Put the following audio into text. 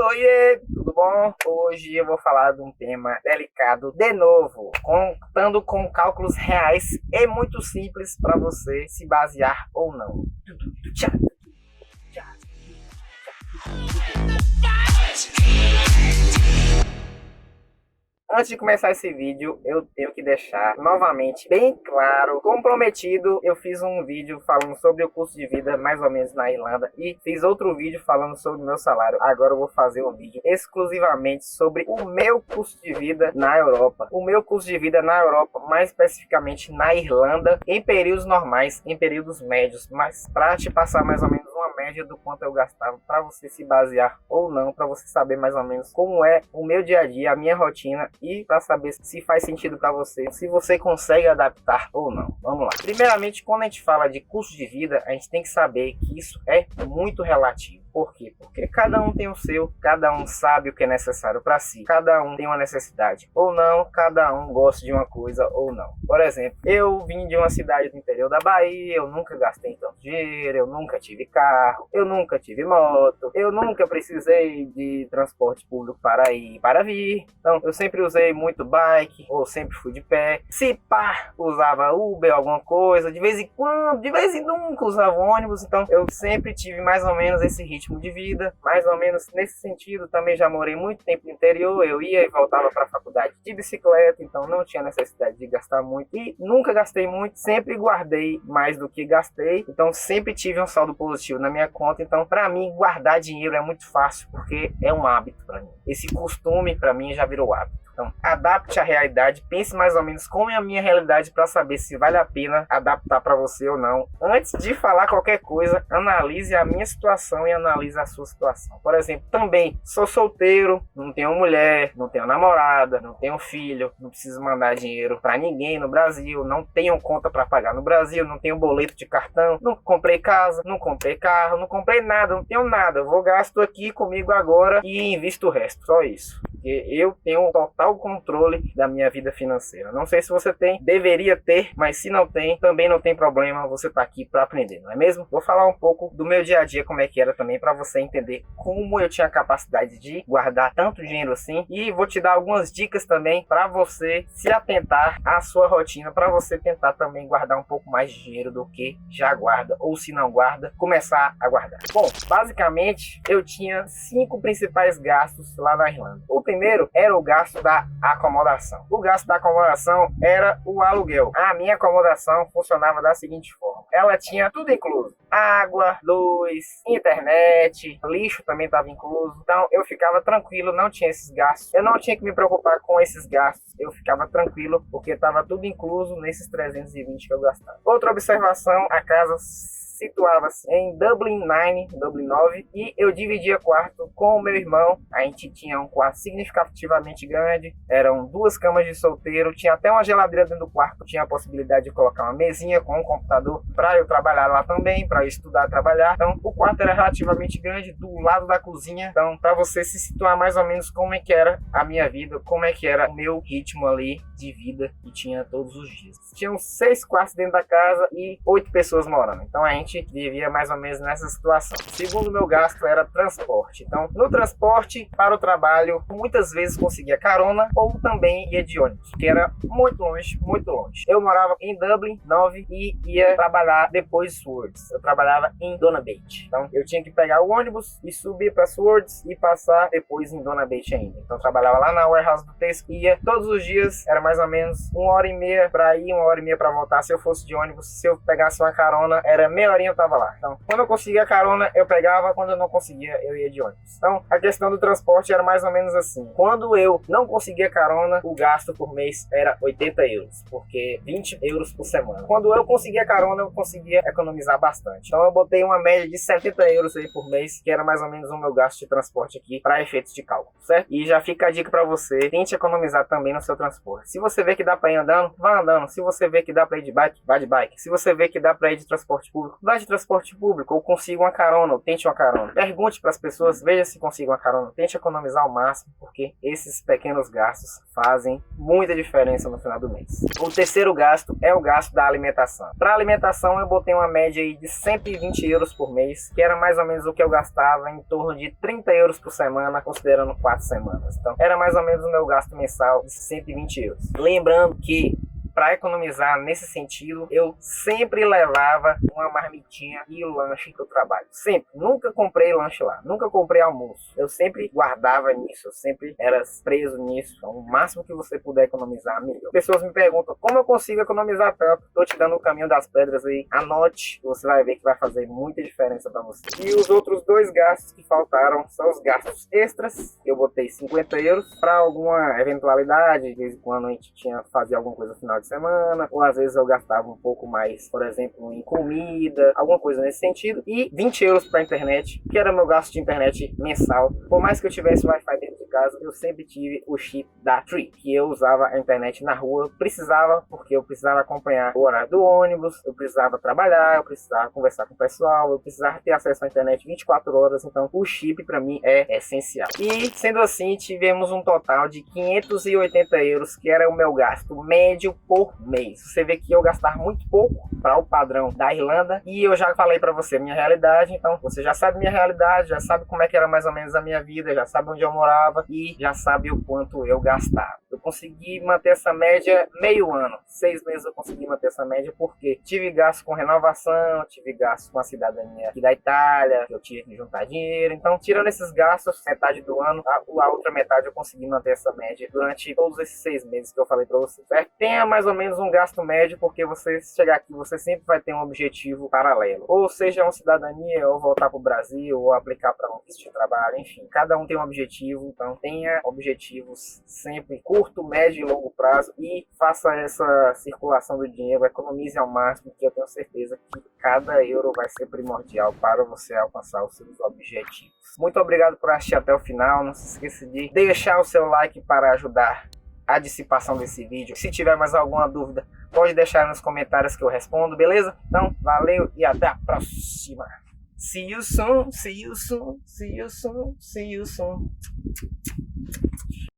Oiê, tudo bom? Hoje eu vou falar de um tema delicado de novo, contando com cálculos reais e muito simples para você se basear ou não. Antes de começar esse vídeo, eu tenho que deixar novamente bem claro, comprometido. Eu fiz um vídeo falando sobre o custo de vida mais ou menos na Irlanda e fiz outro vídeo falando sobre o meu salário. Agora eu vou fazer um vídeo exclusivamente sobre o meu custo de vida na Europa. O meu custo de vida na Europa, mais especificamente na Irlanda, em períodos normais, em períodos médios, mas para te passar mais ou menos uma média do quanto eu gastava, para você se basear ou não, para você saber mais ou menos como é o meu dia a dia, a minha rotina, e para saber se faz sentido para você, se você consegue adaptar ou não. Vamos lá. Primeiramente, quando a gente fala de custo de vida, a gente tem que saber que isso é muito relativo. Por quê? Porque cada um tem o seu, cada um sabe o que é necessário para si, cada um tem uma necessidade ou não, cada um gosta de uma coisa ou não. Por exemplo, eu vim de uma cidade do interior da Bahia, eu nunca gastei tanto dinheiro, eu nunca tive carro, eu nunca tive moto, eu nunca precisei de transporte público para ir e para vir. Então, eu sempre usei muito bike, ou sempre fui de pé. Se pá, usava Uber, alguma coisa, de vez em quando, de vez em nunca usava ônibus. Então, eu sempre tive mais ou menos esse ritmo de vida, mais ou menos nesse sentido. Também já morei muito tempo no interior, eu ia e voltava para a faculdade de bicicleta, então não tinha necessidade de gastar muito e nunca gastei muito, sempre guardei mais do que gastei, então sempre tive um saldo positivo na minha conta. Então para mim guardar dinheiro é muito fácil, porque é um hábito para mim, esse costume para mim já virou hábito. Então, adapte a realidade, pense mais ou menos como é a minha realidade para saber se vale a pena adaptar para você ou não. Antes de falar qualquer coisa, analise a minha situação e analise a sua situação. Por exemplo, também sou solteiro, não tenho mulher, não tenho namorada, não tenho filho, não preciso mandar dinheiro para ninguém no Brasil, não tenho conta para pagar no Brasil, não tenho boleto de cartão, não comprei casa, não comprei carro, não comprei nada, não tenho nada. Eu vou gasto aqui comigo agora e invisto o resto, só isso. Porque eu tenho total controle da minha vida financeira. Não sei se você tem, deveria ter, mas se não tem, também não tem problema, você tá aqui para aprender, não é mesmo? Vou falar um pouco do meu dia a dia, como é que era também, para você entender como eu tinha a capacidade de guardar tanto dinheiro assim, e vou te dar algumas dicas também para você se atentar à sua rotina, para você tentar também guardar um pouco mais de dinheiro do que já guarda, ou se não guarda, começar a guardar. Bom, basicamente eu tinha 5 principais gastos lá na Irlanda. O primeiro era o gasto da acomodação. O gasto da acomodação era o aluguel. A minha acomodação funcionava da seguinte forma: ela tinha tudo incluso: água, luz, internet, lixo também estava incluso. Então eu ficava tranquilo, não tinha esses gastos. Eu não tinha que me preocupar com esses gastos. Eu ficava tranquilo porque estava tudo incluso nesses 320 que eu gastava. Outra observação: a casa situava-se em Dublin 9, e eu dividia quarto com o meu irmão. A gente tinha um quarto significativamente grande, eram 2 camas de solteiro, tinha até uma geladeira dentro do quarto, tinha a possibilidade de colocar uma mesinha com um computador para eu trabalhar lá também, para eu estudar e trabalhar. Então o quarto era relativamente grande, do lado da cozinha. Então, para você se situar mais ou menos como é que era a minha vida, como é que era o meu ritmo ali de vida que tinha todos os dias. Tinham 6 quartos dentro da casa e 8 pessoas morando. Então a gente vivia mais ou menos nessa situação. Segundo meu gasto era transporte. Então, no transporte para o trabalho, muitas vezes conseguia carona ou também ia de ônibus, que era muito longe, muito longe. Eu morava em Dublin 9 e ia trabalhar depois de Swords. Eu trabalhava em Dona Beach. Então, eu tinha que pegar o ônibus e subir para Swords e passar depois em Dona Beach ainda. Então, eu trabalhava lá na warehouse do Tesco, ia todos os dias, era mais ou menos 1h30 para ir, 1h30 para voltar. Se eu fosse de ônibus, se eu pegasse uma carona, era meia horinha eu tava lá. Então, quando eu conseguia carona, eu pegava, quando eu não conseguia, eu ia de ônibus. Então, a questão do transporte era mais ou menos assim: quando eu não conseguia carona, o gasto por mês era 80 euros, porque 20 euros por semana. Quando eu conseguia carona, eu conseguia economizar bastante. Então, eu botei uma média de 70 euros aí por mês, que era mais ou menos o meu gasto de transporte aqui, para efeitos de cálculo, certo? E já fica a dica para você: tente economizar também no seu transporte. Se você vê que dá para ir andando, vá andando. Se você vê que dá para ir de bike, vá de bike. Se você vê que dá para ir de transporte público, Vai de transporte público, ou consiga uma carona, ou tente uma carona. Pergunte para as pessoas, veja se consiga uma carona. Tente economizar ao máximo, porque esses pequenos gastos fazem muita diferença no final do mês. O terceiro gasto é o gasto da alimentação. Para alimentação eu botei uma média aí de 120 euros por mês, que era mais ou menos o que eu gastava, em torno de 30 euros por semana, considerando 4 semanas. Então era mais ou menos o meu gasto mensal de 120 euros. Lembrando que para economizar nesse sentido, eu sempre levava uma marmitinha e o lanche que eu trabalho. Sempre. Nunca comprei lanche lá. Nunca comprei almoço. Eu sempre guardava nisso. Eu sempre era preso nisso. Então, o máximo que você puder economizar, melhor. Pessoas me perguntam, como eu consigo economizar tanto? Estou te dando o caminho das pedras aí. Anote. Você vai ver que vai fazer muita diferença para você. E os outros dois gastos que faltaram são os gastos extras. Eu botei 50 euros para alguma eventualidade. De vez em quando a gente tinha que fazer alguma coisa no final de semana, ou às vezes eu gastava um pouco mais, por exemplo, em comida, alguma coisa nesse sentido, e 20 euros para internet, que era meu gasto de internet mensal. Por mais que eu tivesse Wi-Fi dentro de casa, eu sempre tive o chip da Free, que eu usava a internet na rua, precisava, porque eu precisava acompanhar o horário do ônibus, eu precisava trabalhar, eu precisava conversar com o pessoal, eu precisava ter acesso à internet 24 horas, então o chip para mim é essencial. E sendo assim, tivemos um total de 580 euros, que era o meu gasto médio por mês. Você vê que eu gastava muito pouco para o padrão da Irlanda, e eu já falei para você a minha realidade, então você já sabe minha realidade, já sabe como é que era mais ou menos a minha vida, já sabe onde eu morava e já sabe o quanto eu gastava. Eu consegui manter essa média meio ano, 6 meses eu consegui manter essa média, porque tive gasto com renovação, tive gasto com a cidadania aqui da Itália, eu tive que juntar dinheiro, então tirando esses gastos, metade do ano, a outra metade eu consegui manter essa média durante todos esses 6 meses que eu falei para você, certo? Tenha mais ou menos um gasto médio, porque você chegar aqui, você sempre vai ter um objetivo paralelo, ou seja, uma cidadania, ou voltar para o Brasil, ou aplicar para um visto de trabalho, enfim, cada um tem um objetivo, então tenha objetivos sempre curto, médio e longo prazo, e faça essa circulação do dinheiro, economize ao máximo, que eu tenho certeza que cada euro vai ser primordial para você alcançar os seus objetivos. Muito obrigado por assistir até o final, não se esqueça de deixar o seu like para ajudar a dissipação desse vídeo. Se tiver mais alguma dúvida, pode deixar nos comentários que eu respondo, beleza? Então, valeu e até a próxima. See you soon, see you soon, see you soon, see you soon.